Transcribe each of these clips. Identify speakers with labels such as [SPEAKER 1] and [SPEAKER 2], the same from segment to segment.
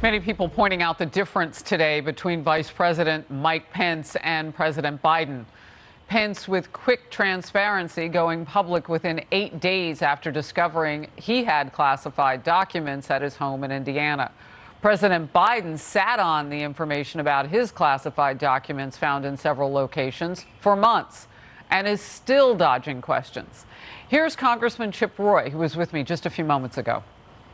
[SPEAKER 1] Many people pointing out the difference today between Vice President Mike Pence and President Biden. Pence with quick transparency, going public within 8 days after discovering he had classified documents at his home in Indiana. President Biden sat on the information about his classified documents found in several locations for months and is still dodging questions. Here's Congressman Chip Roy, who was with me just a few moments ago.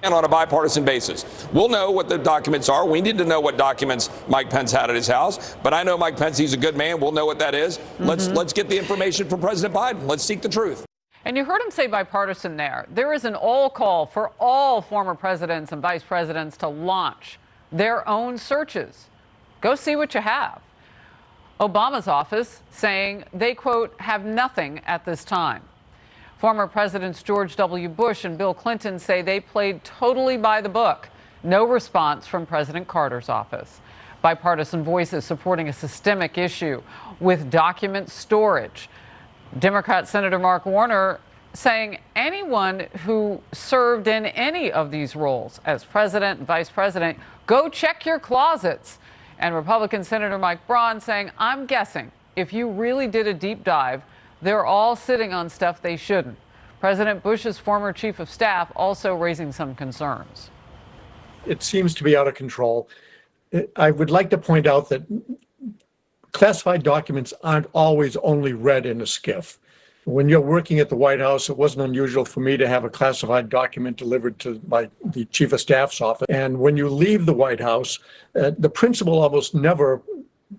[SPEAKER 2] And on a bipartisan basis. We'll know what the documents are. We need to know what documents Mike Pence had at his house. But I know Mike Pence, he's a good man. We'll know what that is. Let's get the information from President Biden. Let's seek the truth.
[SPEAKER 1] And you heard him say bipartisan there. There is an all call for all former presidents and vice presidents to launch their own searches. Go see what you have. Obama's office saying they, quote, have nothing at this time. Former Presidents George W. Bush and Bill Clinton say they played totally by the book. No response from President Carter's office. Bipartisan voices supporting a systemic issue with document storage. Democrat Senator Mark Warner saying anyone who served in any of these roles as president and vice president, go check your closets. And Republican Senator Mike Braun saying, I'm guessing if you really did a deep dive, they're all sitting on stuff they shouldn't. President Bush's former chief of staff also raising some concerns.
[SPEAKER 3] It seems to be out of control. I would like to point out that classified documents aren't always only read in a skiff. When you're working at the White House, it wasn't unusual for me to have a classified document delivered to the chief of staff's office. And when you leave the White House, the principal almost never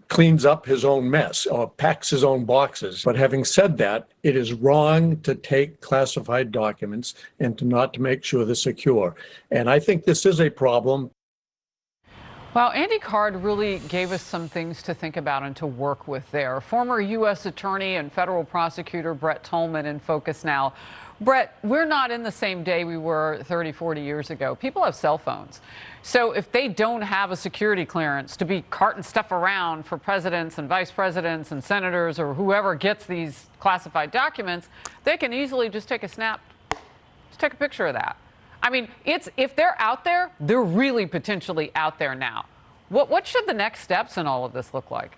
[SPEAKER 3] cleans up his own mess or packs his own boxes. But having said that, it is wrong to take classified documents and to not to make sure they're secure. And I think this is a problem.
[SPEAKER 1] Well, Andy Card really gave us some things to think about and to work with there. Former U.S. Attorney and federal prosecutor Brett Tolman in focus now. Brett, we're not in the same day we were 30, 40 years ago. People have cell phones. So if they don't have a security clearance to be carting stuff around for presidents and vice presidents and senators or whoever gets these classified documents, they can easily just take a snap, just take a picture of that. I mean, if they're out there, they're really potentially out there now. What should the next steps in all of this look like?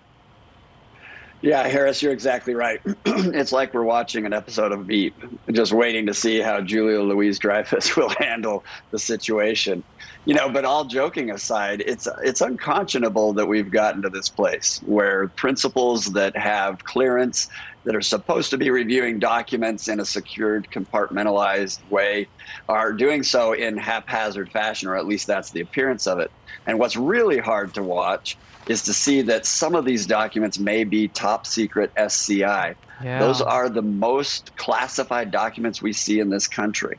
[SPEAKER 4] Yeah, Harris, you're exactly right. It's like we're watching an episode of Veep, just waiting to see how Julia Louis-Dreyfus will handle the situation. You know, but all joking aside, it's unconscionable that we've gotten to this place where principals that have clearance, that are supposed to be reviewing documents in a secured, compartmentalized way, are doing so in haphazard fashion, or at least that's the appearance of it. And what's really hard to watch is to see that some of these documents may be top secret SCI.
[SPEAKER 1] Yeah.
[SPEAKER 4] Those are the most classified documents we see in this country.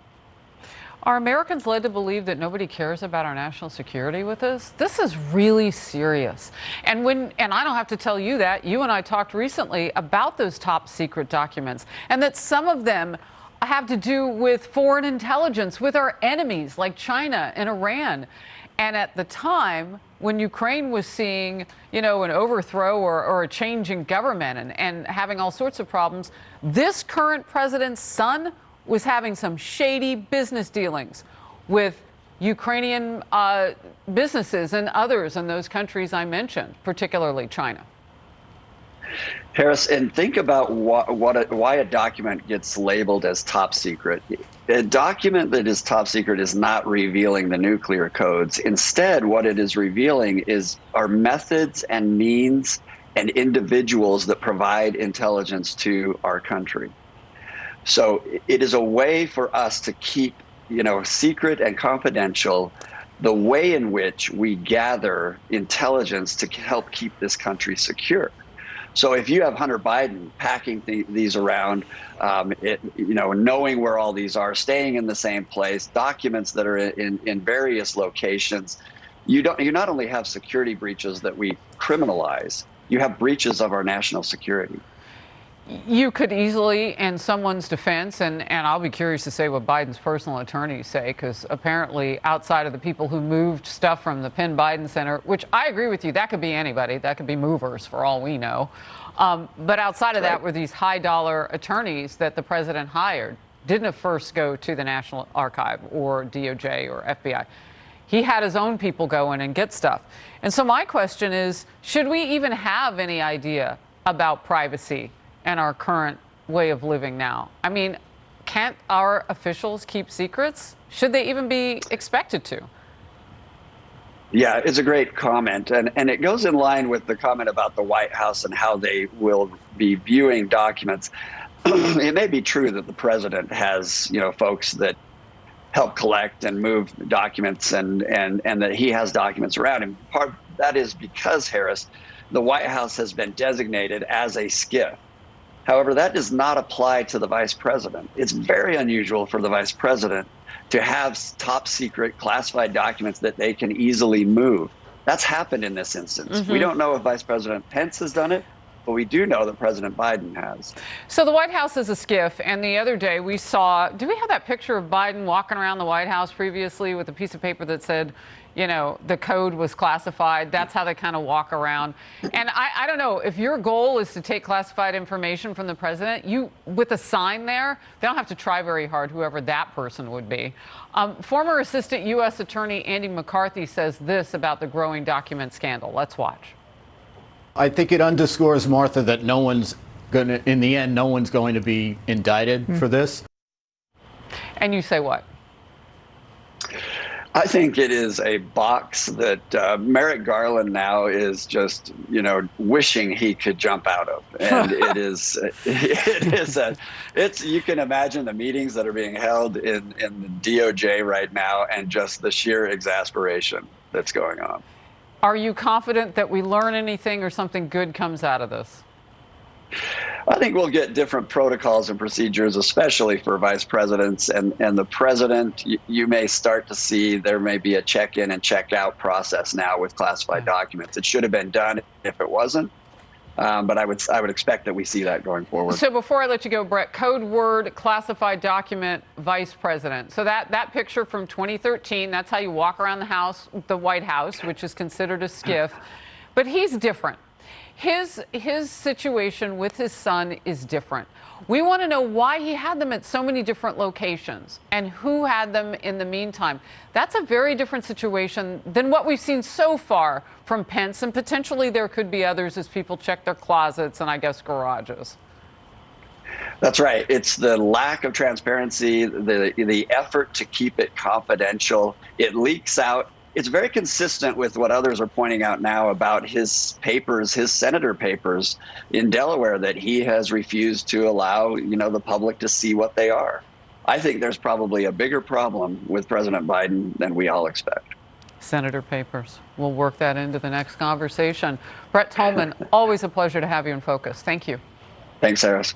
[SPEAKER 1] Are Americans led to believe that nobody cares about our national security with this? This is really serious. And I don't have to tell you that. You and I talked recently about those top secret documents, and that some of them have to do with foreign intelligence, with our enemies like China and Iran. And at the time when Ukraine was seeing, an overthrow or a change in government and having all sorts of problems, this current president's son was having some shady business dealings with Ukrainian businesses and others in those countries I mentioned, particularly China.
[SPEAKER 4] Harris, and think about why a document gets labeled as top secret. A document that is top secret is not revealing the nuclear codes. Instead, what it is revealing are methods and means and individuals that provide intelligence to our country. So it is a way for us to keep, secret and confidential the way in which we gather intelligence to help keep this country secure. So if you have Hunter Biden packing these around, knowing where all these are, staying in the same place, documents that are in various locations, you not only have security breaches that we criminalize, you have breaches of our national security.
[SPEAKER 1] You could easily, in someone's defense, and I'll be curious to say what Biden's personal attorneys say, because apparently outside of the people who moved stuff from the Penn Biden Center, which I agree with you, that could be anybody, that could be movers for all we know. But outside of that were these high dollar attorneys that the president hired, didn't at first go to the National Archive or DOJ or FBI. He had his own people go in and get stuff. And so my question is, should we even have any idea about privacy and our current way of living now? I mean, can't our officials keep secrets? Should they even be expected to?
[SPEAKER 4] Yeah, it's a great comment. And it goes in line with the comment about the White House and how they will be viewing documents. It may be true that the president has, folks that help collect and move documents and that he has documents around him. Part of that is because, Harris, the White House has been designated as a SCIF. However, that does not apply to the vice president. It's very unusual for the vice president to have top secret classified documents that they can easily move. That's happened in this instance. We don't know if Vice President Pence has done it, but we do know that President Biden has.
[SPEAKER 1] So the White House is a SCIF, and the other day we saw, do we have that picture of Biden walking around the White House previously with a piece of paper that said, the code was classified? That's how they kind of walk around. And I don't know, if your goal is to take classified information from the president, with a sign there, they don't have to try very hard, whoever that person would be. Former Assistant U.S. Attorney Andy McCarthy says this about the growing document scandal. Let's watch.
[SPEAKER 5] I think it underscores, Martha, that in the end, no one's going to be indicted for this.
[SPEAKER 1] And you say what?
[SPEAKER 4] I think it is a box that Merrick Garland now is just, wishing he could jump out of. And you can imagine the meetings that are being held in the DOJ right now and just the sheer exasperation that's going on.
[SPEAKER 1] Are you confident that we learn anything or something good comes out of this?
[SPEAKER 4] I think we'll get different protocols and procedures, especially for vice presidents and the president. You may start to see there may be a check-in and check-out process now with classified documents. It should have been done if it wasn't, but I would expect that we see that going forward.
[SPEAKER 1] So before I let you go, Brett, code word classified document vice president. So that picture from 2013, that's how you walk around the White House, which is considered a SCIF, but he's different. His situation with his son is different. We want to know why he had them at so many different locations and who had them in the meantime. That's a very different situation than what we've seen so far from Pence, and potentially there could be others as people check their closets and I guess garages.
[SPEAKER 4] That's right. It's the lack of transparency, the effort to keep it confidential. It leaks out. It's very consistent with what others are pointing out now about his papers, his senator papers in Delaware, that he has refused to allow, the public to see what they are. I think there's probably a bigger problem with President Biden than we all expect.
[SPEAKER 1] Senator papers. We'll work that into the next conversation. Brett Tolman, always a pleasure to have you in focus. Thank you.
[SPEAKER 4] Thanks, Harris.